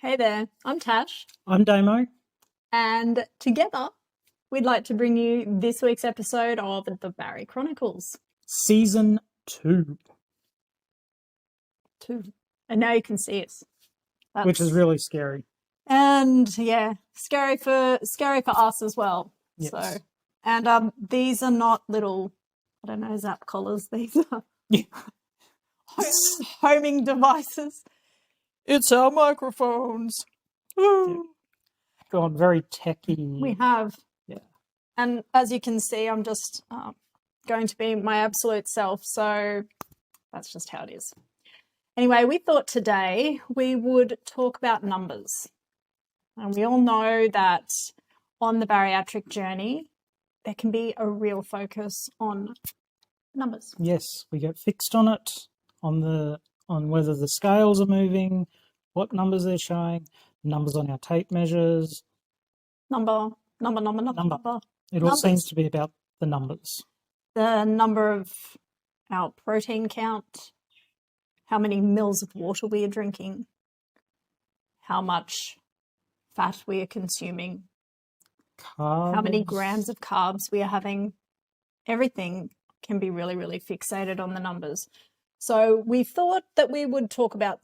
Hey there, I'm Tash, I'm Damo. and together we'd like to bring you this week's episode of the Barry Chronicles. Season 2. And now you can see us. Which is really scary. And yeah, scary for us as well. Yes. So, and these are not little, I don't know, zap collars. These are homing devices. It's our microphones. Yeah. God, very techy. We have. Yeah. And as you can see, I'm just going to be my absolute self. So that's just how it is. Anyway, we thought today we would talk about numbers. And we all know that on the bariatric journey, there can be a real focus on numbers. Yes, we get fixed on it, on whether the scales are moving, what numbers they're showing, numbers on our tape measures. Number. It all Numbers. seems to be about the numbers. The number of our protein count, how many mils of water we are drinking, how much fat we are consuming, Carbs. how many grams of carbs we are having. Everything can be really, really fixated on the numbers. So we thought that we would talk about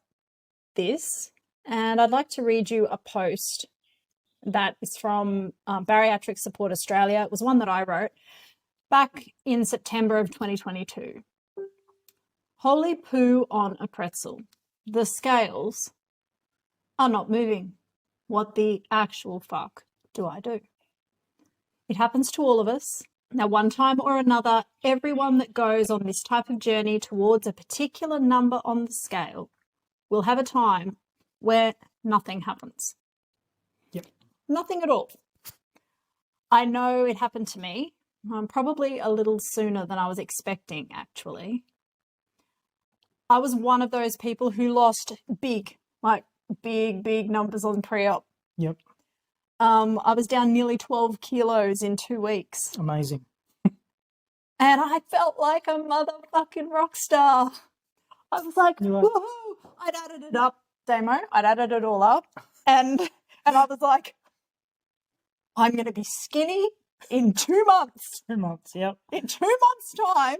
this, and I'd like to read you a post that is from Bariatric Support Australia. It was one that I wrote back in September of 2022. Holy poo on a pretzel. The scales are not moving. What the actual fuck do I do? It happens to all of us. Now, one time or another, everyone that goes on this type of journey towards a particular number on the scale will have a time where nothing happens. Yep. Nothing at all. I know it happened to me, probably a little sooner than I was expecting, actually. I was one of those people who lost big numbers on pre-op. Yep. I was down nearly 12 kilos in 2 weeks. Amazing. And I felt like a motherfucking rock star. I was like, woohoo! I'd added it up, Damo. I'd added it all up. And I was like, I'm going to be skinny in 2 months. 2 months, yep. In 2 months' time,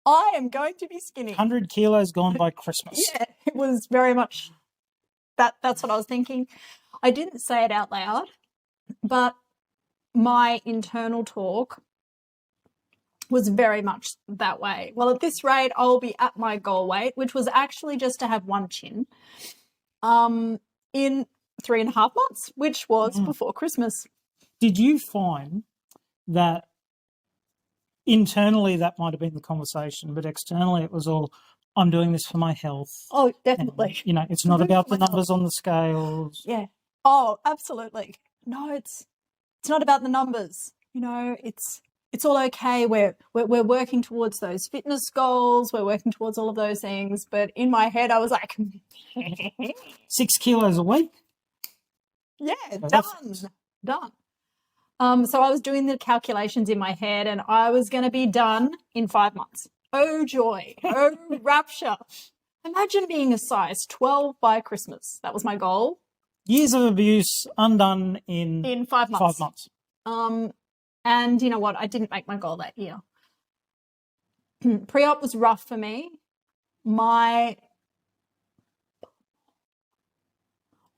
I am going to be skinny. 100 kilos gone by Christmas. Yeah, it was very much that's what I was thinking. I didn't say it out loud, but my internal talk was very much that way. Well, at this rate, I'll be at my goal weight, which was actually just to have one chin, in 3.5 months, which was before Christmas. Did you find that internally that might have been the conversation, but externally it was all, I'm doing this for my health? Oh, definitely. And, it's not about the numbers on the scales. Yeah. Oh, absolutely. No, it's not about the numbers. It's all okay. We're working towards those fitness goals. We're working towards all of those things. But in my head, I was like, 6 kilos a week? Yeah, done. So I was doing the calculations in my head, and I was going to be done in 5 months. Oh, joy. Oh, rapture. Imagine being a size 12 by Christmas. That was my goal. Years of abuse undone in 5 months. 5 months. And you know what? I didn't make my goal that year. Pre-op was rough for me. My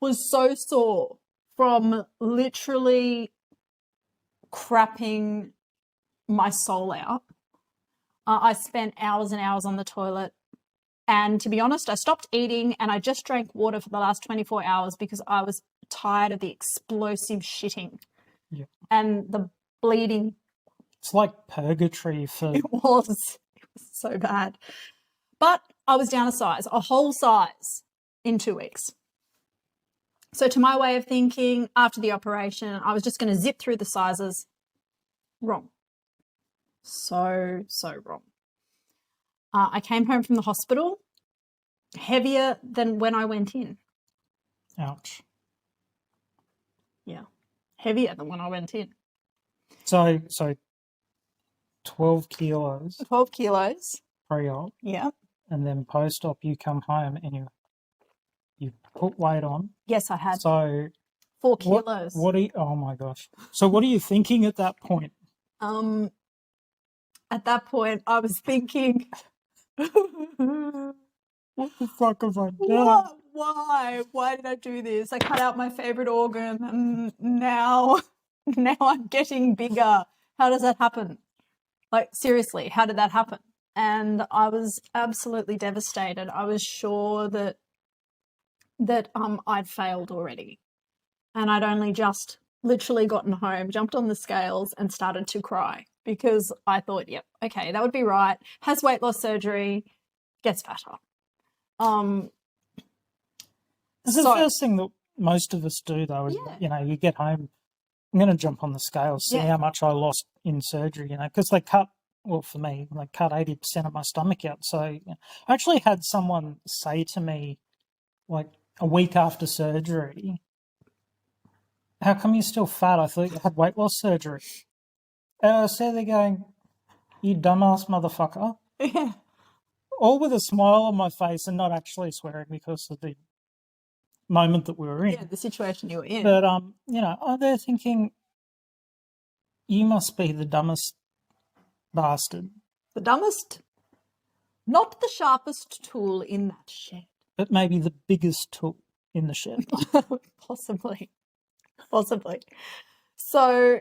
was so sore from literally crapping my soul out. I spent hours and hours on the toilet. And to be honest, I stopped eating and I just drank water for the last 24 hours because I was tired of the explosive shitting and the bleeding. It's like purgatory for... It was so bad. But I was down a whole size in 2 weeks. So to my way of thinking, after the operation, I was just going to zip through the sizes. Wrong. So wrong. I came home from the hospital heavier than when I went in. Ouch. Yeah, heavier than when I went in. So 12 kilos. 12 kilos. Pre-op. Yeah. And then post-op you come home and you put weight on. Yes, I had So 4 what kilos. oh my gosh. So what are you thinking at that point? At that point, I was thinking, What the fuck have I done? what? Why did I do this? I cut out my favorite organ, and now I'm getting bigger. How does that happen? Like, seriously, how did that happen? And I was absolutely devastated. I was sure that I'd failed already, and I'd only just literally gotten home, jumped on the scales, and started to cry because I thought, yep, okay, that would be right. Has weight loss surgery, gets fatter. It's the first thing that most of us do, though, is, you get home, I'm going to jump on the scale, see how much I lost in surgery, because they cut, well, for me, they cut 80% of my stomach out. So I actually had someone say to me, like, a week after surgery, how come you're still fat? I thought you had weight loss surgery. So they're going, you dumbass motherfucker. Yeah. All with a smile on my face and not actually swearing because of the moment that we were in. Yeah, the situation you were in. But, they're thinking, you must be the dumbest bastard. The dumbest, not the sharpest tool in that shed. But maybe the biggest tool in the shed. Possibly. So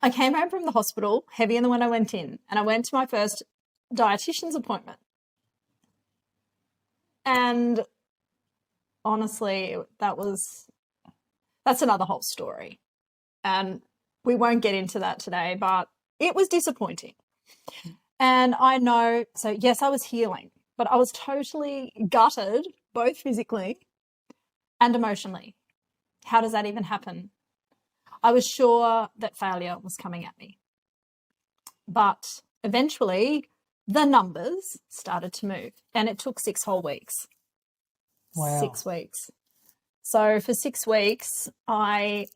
I came home from the hospital heavier than when I went in, and I went to my first dietitian's appointment. And honestly, that's another whole story. And we won't get into that today, but it was disappointing. And I know, so yes, I was healing, but I was totally gutted, both physically and emotionally. How does that even happen? I was sure that failure was coming at me. But eventually, the numbers started to move, and it took 6 whole weeks. Wow. 6 weeks. So for 6 weeks, I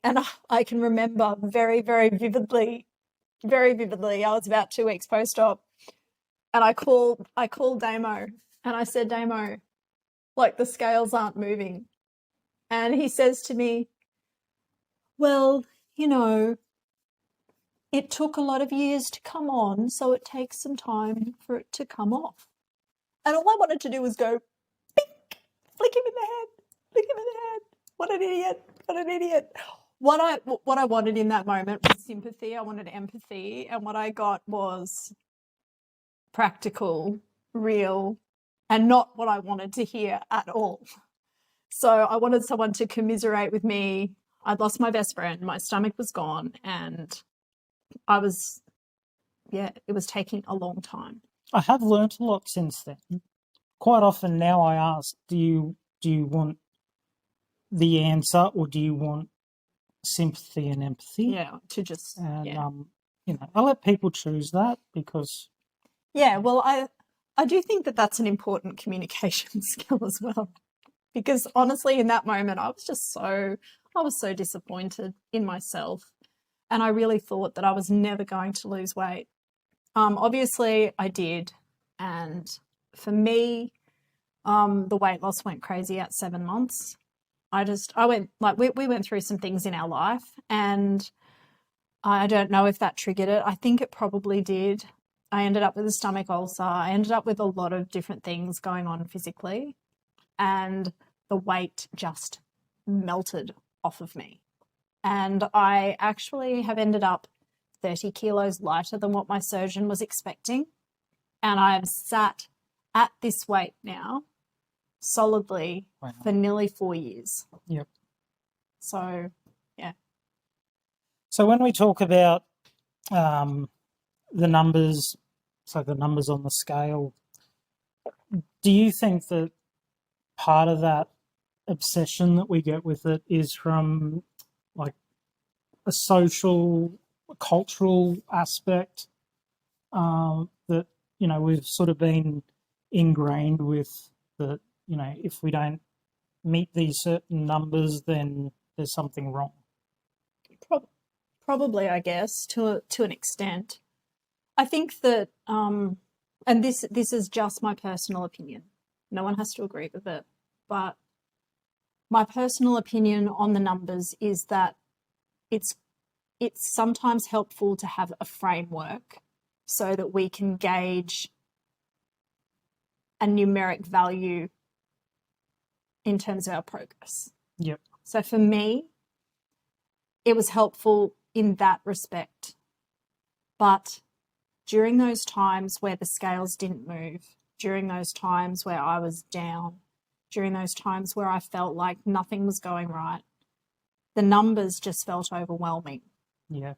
can remember very, very vividly, I was about 2 weeks post-op, and I called Damo, and I said, Damo, like, the scales aren't moving. And he says to me, well, it took a lot of years to come on, so it takes some time for it to come off. And all I wanted to do was go, bink, flick him in the head. What an idiot. What I wanted in that moment was sympathy. I wanted empathy. And what I got was practical, real, and not what I wanted to hear at all. So I wanted someone to commiserate with me. I'd lost my best friend. My stomach was gone. And it was taking a long time. I have learnt a lot since then. Quite often now I ask, do you want the answer or do you want sympathy and empathy? Yeah, to just, and I let people choose that because... Yeah, well, I do think that that's an important communication skill as well, because honestly, in that moment, I was so disappointed in myself, and I really thought that I was never going to lose weight. Obviously, I did, and for me, the weight loss went crazy at 7 months. We went through some things in our life, and I don't know if that triggered it. I think it probably did. I ended up with a stomach ulcer. I ended up with a lot of different things going on physically, and the weight just melted off of me. And I actually have ended up 30 kilos lighter than what my surgeon was expecting. And I've sat at this weight now solidly for nearly 4 years. Yep. So, yeah. So when we talk about the numbers, so the numbers on the scale, do you think that part of that obsession that we get with it is from like a social, cultural aspect that, we've sort of been ingrained with that, if we don't meet these certain numbers, then there's something wrong? Probably, I guess, to an extent. I think that, and this is just my personal opinion. No one has to agree with it, but My personal opinion on the numbers is that it's sometimes helpful to have a framework so that we can gauge a numeric value in terms of our progress. Yep. So for me, it was helpful in that respect. But during those times where the scales didn't move, during those times where I was down, during those times where I felt like nothing was going right, the numbers just felt overwhelming. Yeah.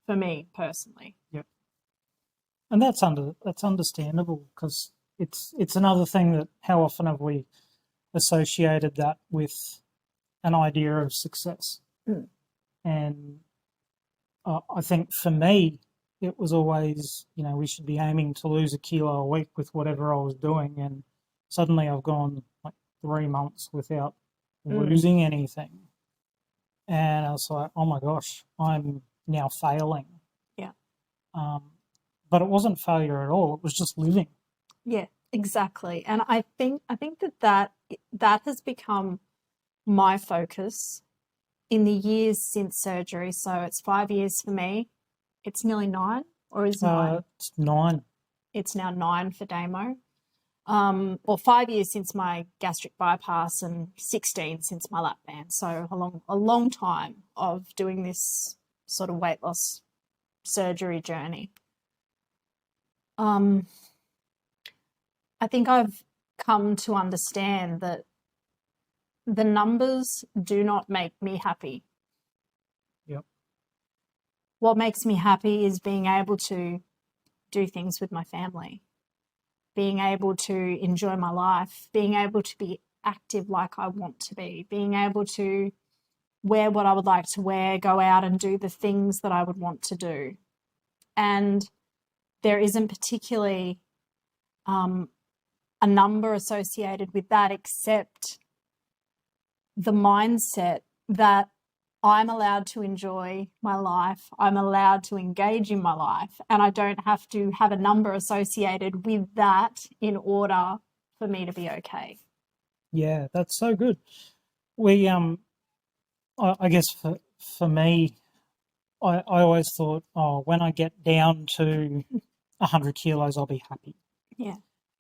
For me personally. Yep. And that's understandable, because it's another thing that how often have we associated that with an idea of success. Mm. And I think for me, it was always, we should be aiming to lose a kilo a week with whatever I was doing. And suddenly I've gone like 3 months without losing anything. And I was like, oh my gosh, I'm now failing. Yeah. But it wasn't failure at all. It was just living. Yeah, exactly. And I think that has become my focus in the years since surgery. So it's 5 years for me. It's nearly 9, or is 9? It's 9. It's now 9 for Damo. Or 5 years since my gastric bypass and 16 since my lap band. So a long time of doing this sort of weight loss surgery journey. I think I've come to understand that the numbers do not make me happy. Yep. What makes me happy is being able to do things with my family, being able to enjoy my life, being able to be active like I want to be, being able to wear what I would like to wear, go out and do the things that I would want to do. And there isn't particularly a number associated with that, except the mindset that I'm allowed to enjoy my life, I'm allowed to engage in my life, and I don't have to have a number associated with that in order for me to be okay. Yeah, that's so good. We, I guess for me, I always thought, when I get down to 100 kilos, I'll be happy. Yeah.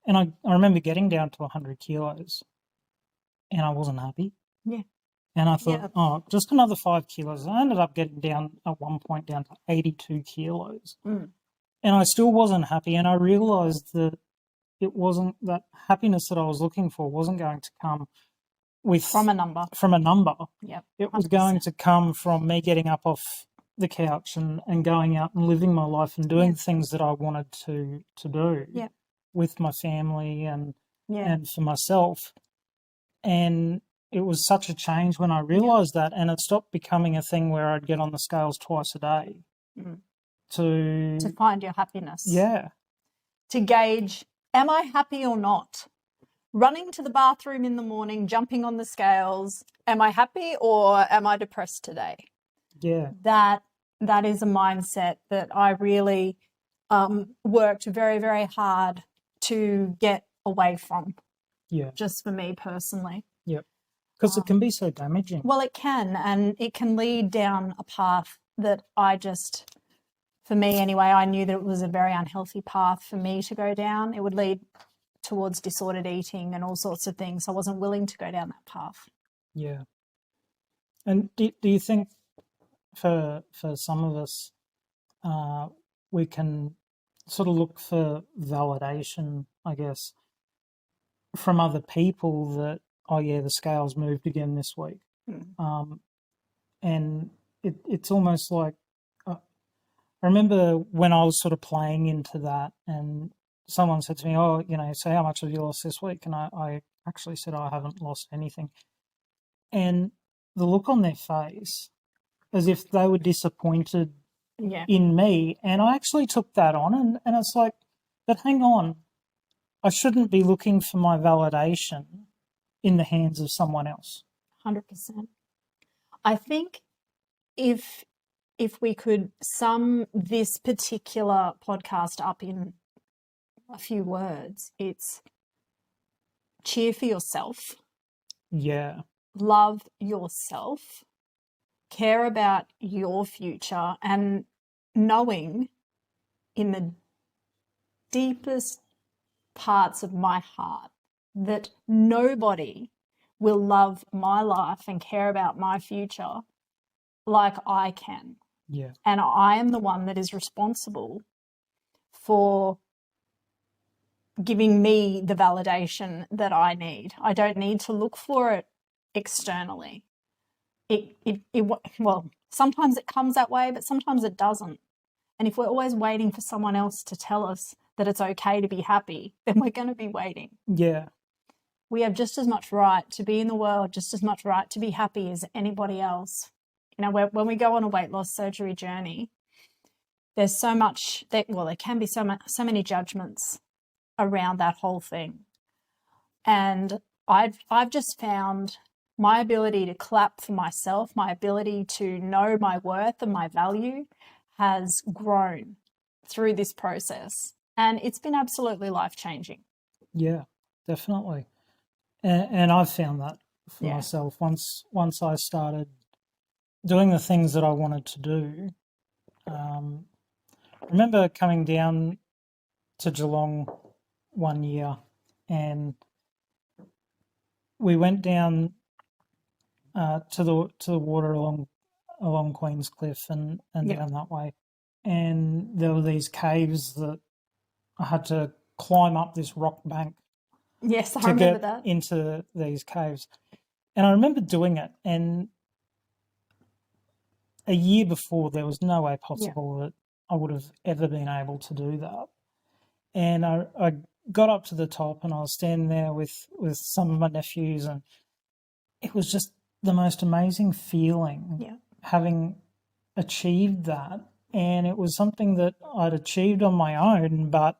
And I remember getting down to 100 kilos and I wasn't happy. Yeah. And I thought, just another 5 kilos. I ended up getting down at one point down to 82 kilos. Mm. And I still wasn't happy. And I realized that it wasn't, that happiness that I was looking for wasn't going to come from a number. Yep. It was going to come from me getting up off the couch and going out and living my life and doing things that I wanted to do with my family and for myself. And it was such a change when I realised that, and it stopped becoming a thing where I'd get on the scales twice a day to find your happiness. Yeah. To gauge, am I happy or not? Running to the bathroom in the morning, jumping on the scales, am I happy or am I depressed today? Yeah. That is a mindset that I really worked very, very hard to get away from. Yeah. Just for me personally. Yep. Because it can be so damaging. Well, it can, and it can lead down a path that for me anyway, I knew that it was a very unhealthy path for me to go down. It would lead towards disordered eating and all sorts of things. I wasn't willing to go down that path. Yeah. And do you think for some of us, we can sort of look for validation, I guess, from other people that, oh yeah, the scales moved again this week. And it's almost like, I remember when I was sort of playing into that and someone said to me, oh, so how much have you lost this week? And I actually said, I haven't lost anything. And the look on their face, as if they were disappointed in me. And I actually took that on and it's like, but hang on, I shouldn't be looking for my validation in the hands of someone else. 100%. I think if we could sum this particular podcast up in a few words, it's cheer for yourself. Yeah. love yourself, care about your future, and knowing in the deepest parts of my heart that nobody will love my life and care about my future like I can. Yeah. And I am the one that is responsible for giving me the validation that I need. I don't need to look for it externally. Well, sometimes it comes that way, but sometimes it doesn't. And if we're always waiting for someone else to tell us that it's okay to be happy, then we're going to be waiting. Yeah. We have just as much right to be in the world, just as much right to be happy as anybody else. You know, when we go on a weight loss surgery journey, there's so much that, well, there can be so many judgments around that whole thing. And I've just found my ability to clap for myself, my ability to know my worth and my value has grown through this process. And it's been absolutely life-changing. Yeah, definitely. And I've found that for Yeah. myself. Once I started doing the things that I wanted to do, I remember coming down to Geelong one year, and we went down to the water along Queen's Cliff and Yep. down that way, and there were these caves that I had to climb up this rock bank Yes, I to remember get that. into these caves. And I remember doing it, and a year before there was no way possible that I would have ever been able to do that. And I got up to the top, and I was standing there with some of my nephews, and it was just the most amazing feeling having achieved that. And it was something that I'd achieved on my own, but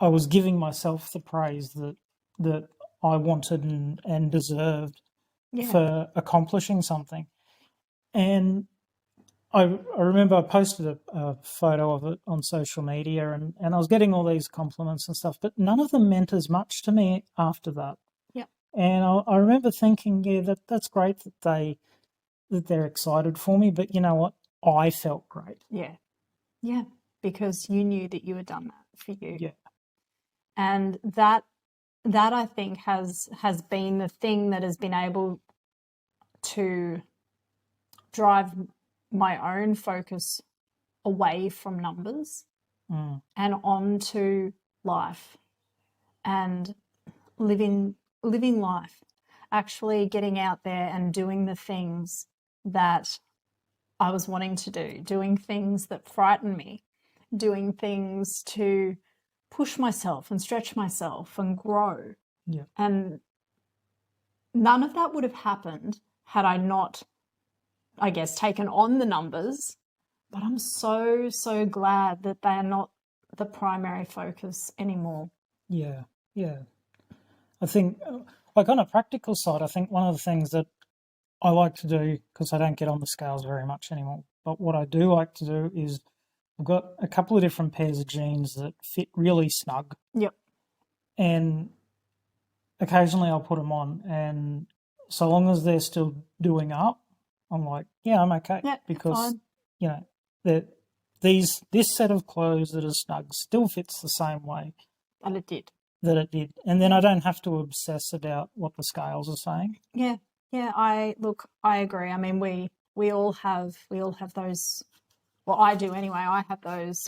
I was giving myself the praise that I wanted and deserved for accomplishing something. And I remember I posted a photo of it on social media, and I was getting all these compliments and stuff, but none of them meant as much to me after that. Yeah. And I remember thinking, that's great that they're excited for me, but you know what? I felt great. Yeah. Yeah. Because you knew that you had done that for you. Yeah. And that I think has been the thing that has been able to drive my own focus away from numbers and onto life and living life, actually getting out there and doing the things that I was wanting to do, doing things that frighten me, doing things to push myself and stretch myself and grow. Yeah. And none of that would have happened had I not, I guess, taken on the numbers. But I'm so, so glad that they are not the primary focus anymore. Yeah. Yeah. I think, like on a practical side, I think one of the things that I like to do, because I don't get on the scales very much anymore, but what I do like to do is I've got a couple of different pairs of jeans that fit really snug. Yep. And occasionally I'll put them on, and so long as they're still doing up, I'm like, yeah, I'm okay. Yeah, because, fine. you know, that this set of clothes that are snug still fits the same way And it did. that it did. And then I don't have to obsess about what the scales are saying. Yeah. Yeah, I agree. I mean, we all have those, well, I do anyway. I have those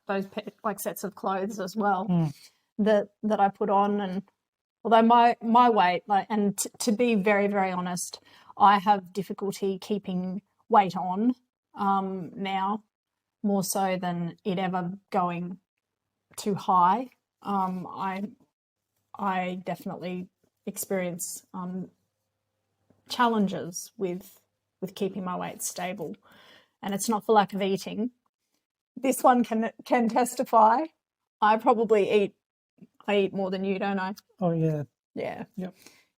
like sets of clothes as well that I put on. And although my weight, like, and to be very, very honest, I have difficulty keeping weight on now, more so than it ever going too high. I definitely experience challenges with keeping my weight stable, and it's not for lack of eating. This one can testify. I probably eat more than you, don't I? Oh yeah. Yeah. Yep.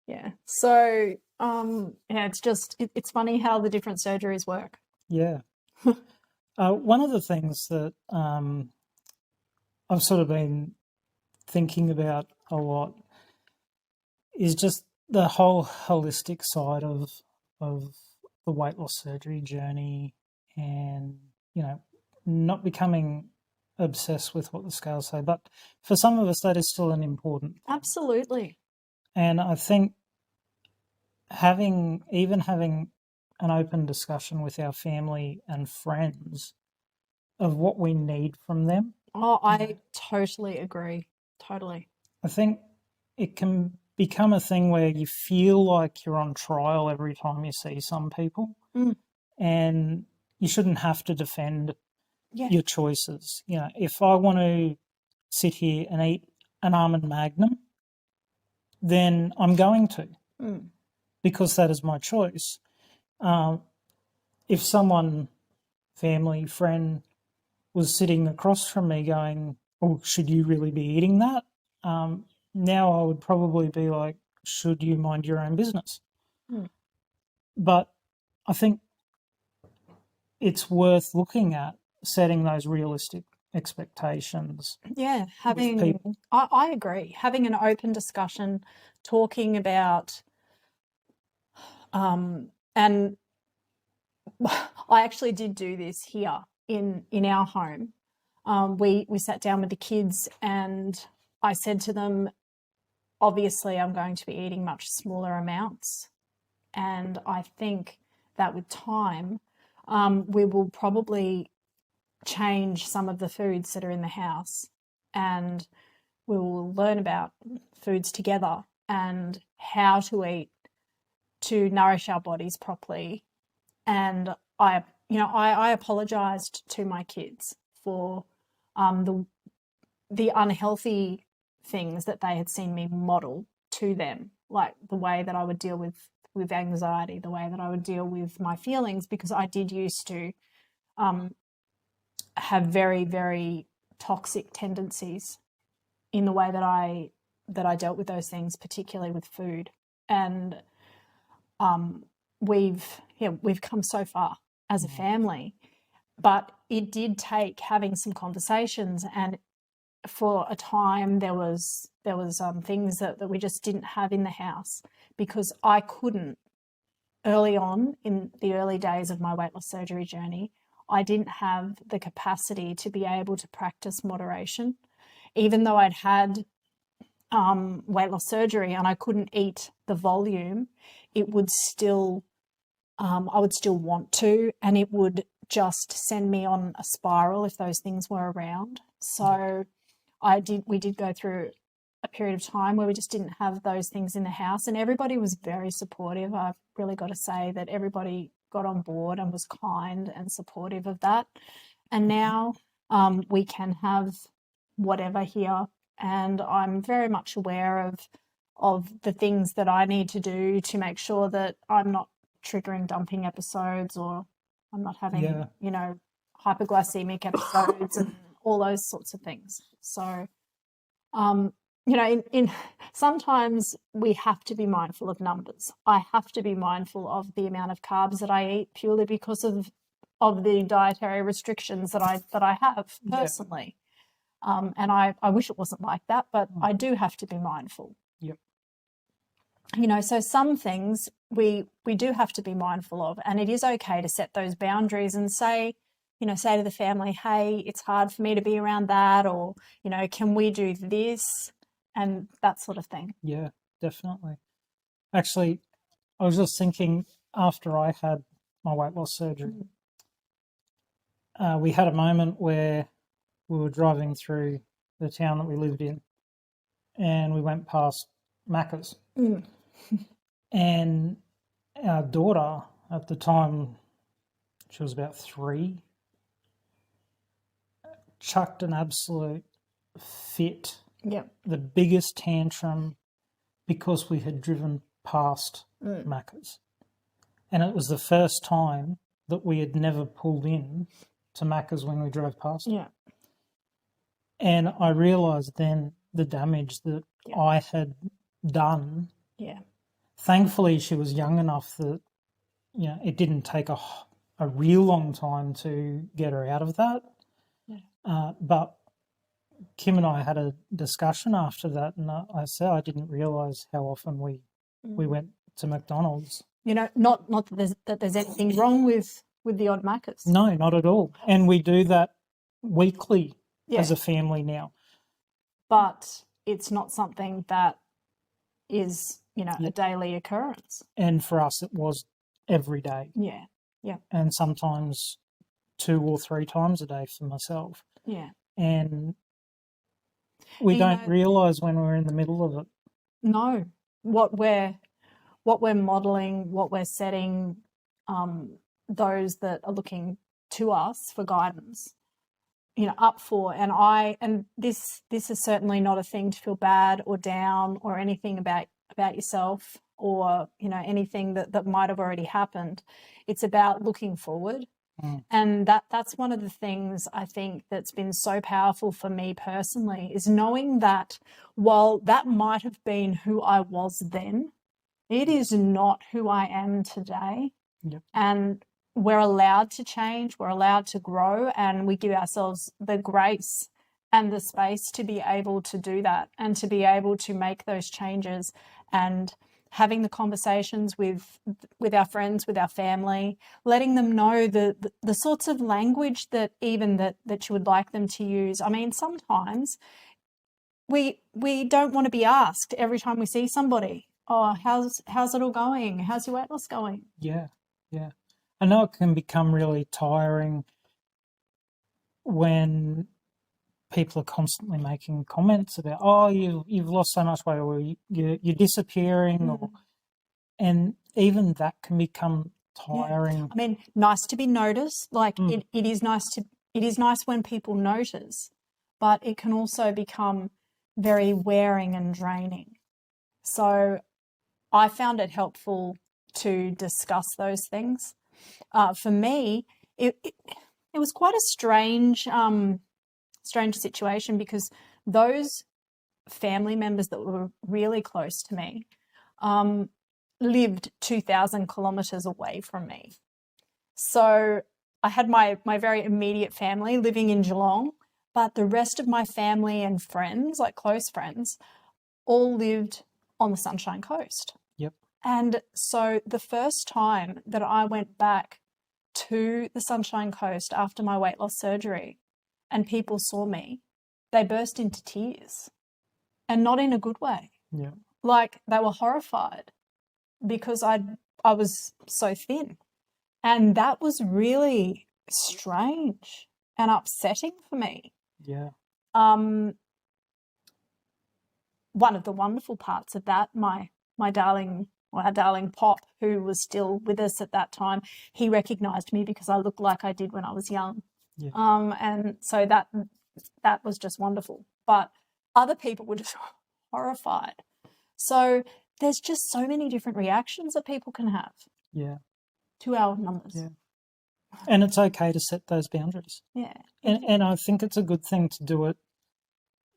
Yeah. So yeah, it's funny how the different surgeries work. Yeah. One of the things that I've sort of been thinking about a lot is just the whole holistic side of the weight loss surgery journey, and not becoming obsessed with what the scales say. But for some of us, that is still an important thing. Absolutely. And I think having an open discussion with our family and friends of what we need from them. Oh, I totally agree. Totally. I think it can become a thing where you feel like you're on trial every time you see some people, and you shouldn't have to defend your choices. If I want to sit here and eat an almond magnum, then I'm going to, because that is my choice. If someone, family, friend, was sitting across from me going, "Oh, should you really be eating that?" Now I would probably be like, "Should you mind your own business?" But I think it's worth looking at setting those realistic expectations. Yeah, people. I agree. Having an open discussion, talking about, and I actually did do this here in our home. We sat down with the kids and I said to them, obviously I'm going to be eating much smaller amounts, and I think that with time we will probably change some of the foods that are in the house, and we will learn about foods together and how to eat to nourish our bodies properly. And I apologized to my kids for the unhealthy things that they had seen me model to them, like the way that I would deal with anxiety, the way that I would deal with my feelings, because I did used to have very, very toxic tendencies in the way that I dealt with those things, particularly with food. And we've come so far as a family, but it did take having some conversations. And for a time there was things that we just didn't have in the house, because I couldn't, early on in the early days of my weight loss surgery journey, I didn't have the capacity to be able to practice moderation. Even though I'd had weight loss surgery and I couldn't eat the volume, it would still, I would still want to, and it would just send me on a spiral if those things were around. So we did go through a period of time where we just didn't have those things in the house, and everybody was very supportive. I've really got to say that everybody got on board and was kind and supportive of that. And now we can have whatever here, and I'm very much aware of the things that I need to do to make sure that I'm not triggering dumping episodes, or I'm not having hypoglycemic episodes and all those sorts of things. So in sometimes we have to be mindful of numbers. I have to be mindful of the amount of carbs that I eat, purely because of the dietary restrictions that I have personally. And I wish it wasn't like that, but I do have to be mindful. Yep. So some things we do have to be mindful of, and it is okay to set those boundaries and say to the family, hey, it's hard for me to be around that, or, can we do this, and that sort of thing. Yeah, definitely. Actually, I was just thinking, after I had my weight loss surgery, we had a moment where we were driving through the town that we lived in, and we went past Macca's. And our daughter, at the time, she was about 3, chucked an absolute fit. Yep. The biggest tantrum, because we had driven past Macca's. And it was the first time that we had never pulled in to Macca's when we drove past it. Yeah. And I realised then the damage that I had done. Yeah. Thankfully, she was young enough that, it didn't take a real long time to get her out of that. Yeah. But Kim and I had a discussion after that, and I said I didn't realise how often we we went to McDonald's. You know, not that there's anything wrong with the odd Maccas. No, not at all. And we do that weekly Yeah. as a family now. But it's not something that is, you know, a daily occurrence. And for us, it was every day. Yeah. Yeah. And sometimes 2 or 3 times a day for myself. Yeah. And we don't realise when we're in the middle of it. No. What we're modelling, what we're setting those that are looking to us for guidance, you know, up for. And this is certainly not a thing to feel bad or down or anything about yourself or, you know, anything that might have already happened. It's about looking forward. And that's one of the things I think that's been so powerful for me personally, is knowing that while that might have been who I was then, it is not who I am today. Yep. And we're allowed to change, we're allowed to grow, and we give ourselves the grace and the space to be able to do that and to be able to make those changes, and having the conversations with our friends, with our family, letting them know the sorts of language that even that you would like them to use. I mean, sometimes we don't want to be asked every time we see somebody, oh, how's it all going? How's your weight loss going? Yeah, yeah. I know it can become really tiring when people are constantly making comments about, oh, you've lost so much weight, or you're disappearing, and even that can become tiring. Yeah. I mean, nice to be noticed. Like it is nice when people notice, but it can also become very wearing and draining. So I found it helpful to discuss those things. For me, it was quite a strange situation, because those family members that were really close to me lived 2,000 kilometres away from me. So I had my very immediate family living in Geelong, but the rest of my family and friends, like close friends, all lived on the Sunshine Coast. Yep. And so the first time that I went back to the Sunshine Coast after my weight loss surgery and people saw me, they burst into tears, and not in a good way. Yeah. Like they were horrified because I was so thin. And that was really strange and upsetting for me. Yeah. One of the wonderful parts of that, our darling Pop, who was still with us at that time, he recognised me because I looked like I did when I was young. Yeah. And so that was just wonderful. But other people were just horrified. So there's just so many different reactions that people can have. Yeah. To our numbers. Yeah. And it's okay to set those boundaries. Yeah. And I think it's a good thing to do it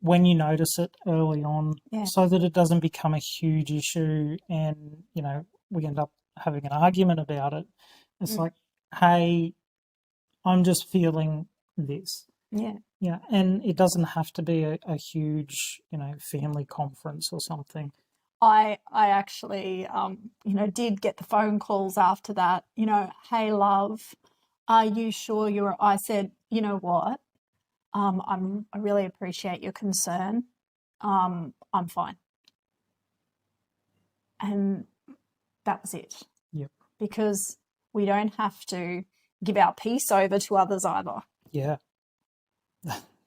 when you notice it early on, so that it doesn't become a huge issue and, you know, we end up having an argument about it. It's like, hey, I'm just feeling this. Yeah. Yeah. And it doesn't have to be a huge, you know, family conference or something. I actually, did get the phone calls after that, you know, hey, love, are you sure I said, you know what, I really appreciate your concern. I'm fine. And that was it. Yep. Because we don't have to give our peace over to others either. Yeah.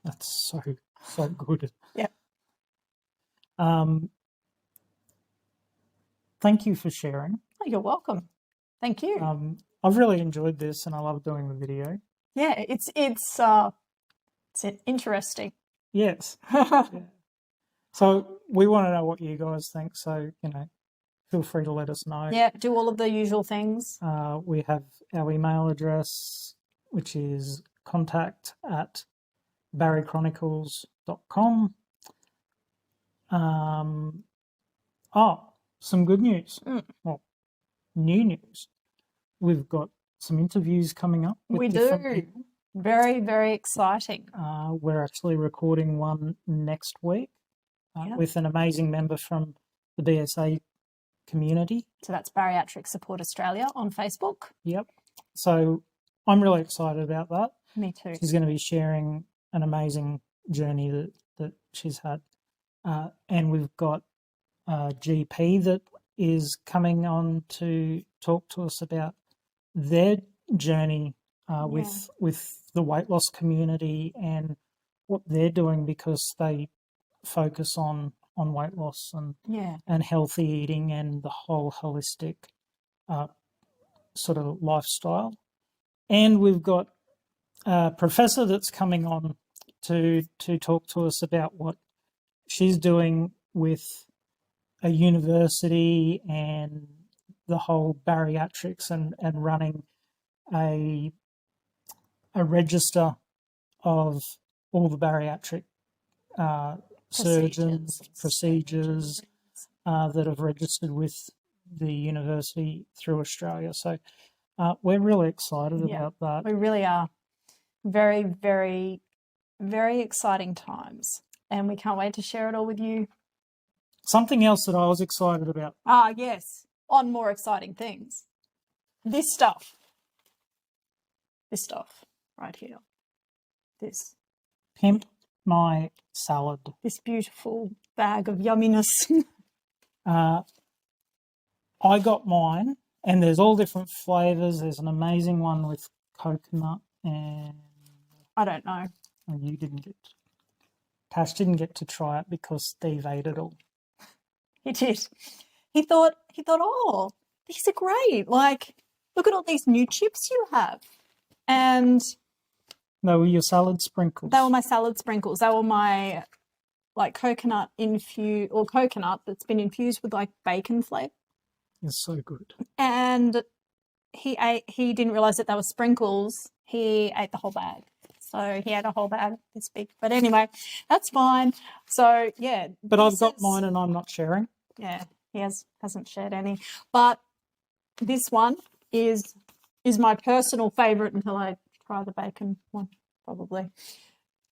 That's so good. Yeah. Thank you for sharing. Oh, you're welcome. Thank you. I've really enjoyed this and I love doing the video. Yeah, it's interesting. Yes. Yeah. So we want to know what you guys think. So, you know, feel free to let us know. Yeah, do all of the usual things. We have our email address, which is contact@barrychronicles.com. Some good news. Well, new news. We've got some interviews coming up with different people. Very, very exciting. We're actually recording one next week with an amazing member from the BSA community. So that's Bariatric Support Australia on Facebook. Yep. So I'm really excited about that. Me too. She's going to be sharing an amazing journey that she's had. And we've got a GP that is coming on to talk to us about their journey with the weight loss community and what they're doing, because they focus on weight loss and healthy eating and the whole holistic sort of lifestyle. And we've got a professor that's coming on to talk to us about what she's doing with a university and the whole bariatrics and running a register of all the bariatric surgeons, procedures that have registered with the university through Australia. So we're really excited about that. We really are. Very, very, very exciting times. And we can't wait to share it all with you. Something else that I was excited about. Yes. On more exciting things. This stuff right here. This. Pimp my salad. This beautiful bag of yumminess. I got mine, and there's all different flavours. There's an amazing one with coconut and... I don't know. Oh, you didn't get... Tash didn't get to try it because Steve ate it all. He did. He thought, oh, these are great. Like, look at all these new chips you have. And... They were your salad sprinkles. They were my salad sprinkles. They were my, like, coconut that's been infused with, like, bacon flavour. It's so good. And he didn't realise that they were sprinkles. He ate the whole bag. So he had a whole bag this big. But anyway, that's fine. So, yeah. But I've got mine and I'm not sharing. Yeah, he hasn't shared any. But this one is my personal favourite until I try the bacon one, probably.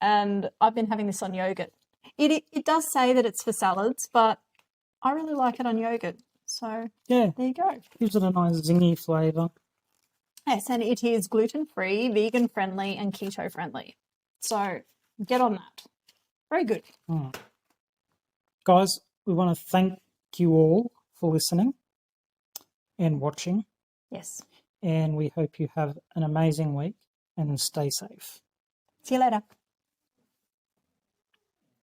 And I've been having this on yogurt. It does say that it's for salads, but I really like it on yogurt. So yeah, there you go. Gives it a nice zingy flavour. Yes, and it is gluten-free, vegan-friendly and keto-friendly. So get on that. Very good. Guys, we want to thank you all for listening and watching. Yes. And we hope you have an amazing week and stay safe. See you later.